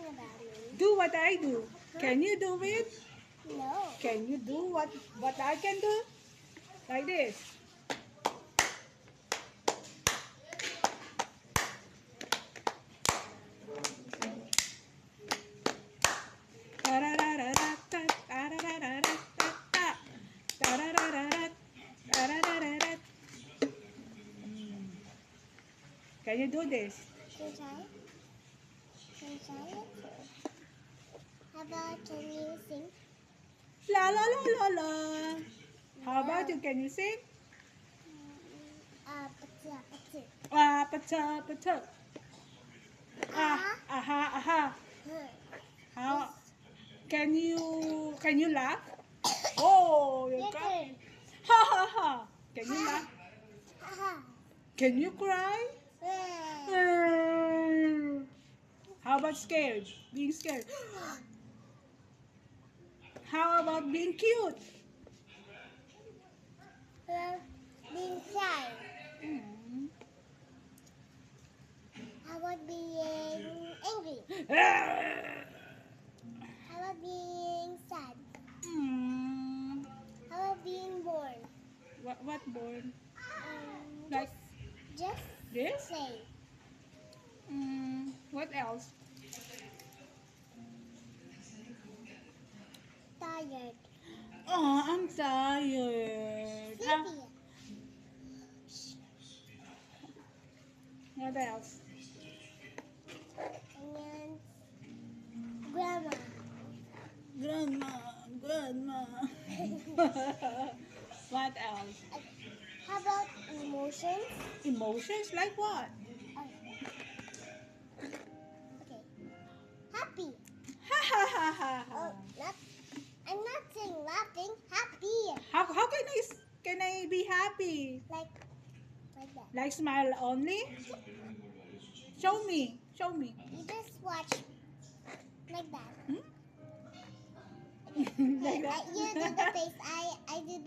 about me. Do what I do. Can you do it? No. Can you do what I can do? Like this. Can you do this? Can I try? Can I try it? How about can you sing? La la la la la. How about you? Can you sing? Pata. Ah, pata pata. Ah, aha, aha. How? Can you laugh? Oh, you Your got. turn. Ha ha ha. Can you laugh? Aha. Can you cry? How about scared? Being scared. How about being cute? Being shy. Hmm. How about being angry? How about being sad? Hmm. How about being bored? What born? Um, Like just this? say. What else? Tired. Oh, I'm tired. Sleepy. What else? And grandma. Grandma. What else? How about emotions? Emotions like what? Okay. Happy. Ha ha ha ha ha. I'm not saying laughing. Happy. How can I be happy? Like that. Like smile only? Show me. Show me. You just watch like that. Hmm? Okay, Like that? you do the face. I do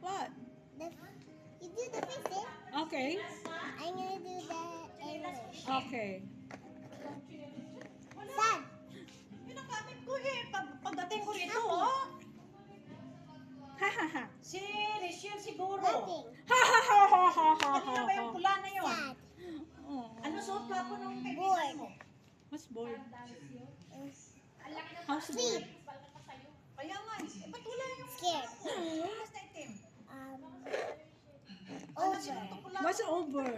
What? you do the face. Eh? Okay. I'm gonna do the English. Okay. Sad. Ginagamit ko eh. Pagdating ko rito, Happy. oh. Ha ha ha. Si Rachel siguro. Nothing. Ha ha ha ha ha ha Kanina ba yung ha. pula na yun? Sad. Oh. Ano suot ka po nung kaibigan Bored. mo? What's bored? Mm. How's Sleep. bored? Kaya nga eh. Ba't wala yung Scared. mas na itim? Over. What's over? I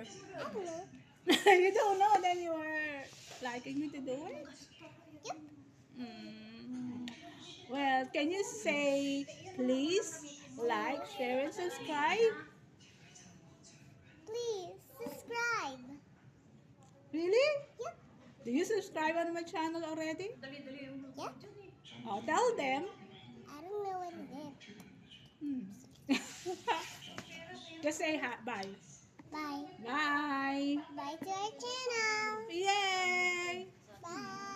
don't know. You don't know, then you are liking me to do it? Yep. Well, can you say please like, share, and subscribe? Please subscribe. Really? Yep. Do you subscribe on my channel already? Yeah. Oh, tell them. I don't know what it is. Just say hi. Bye. Bye. Bye. Bye to our channel. Yay! Bye.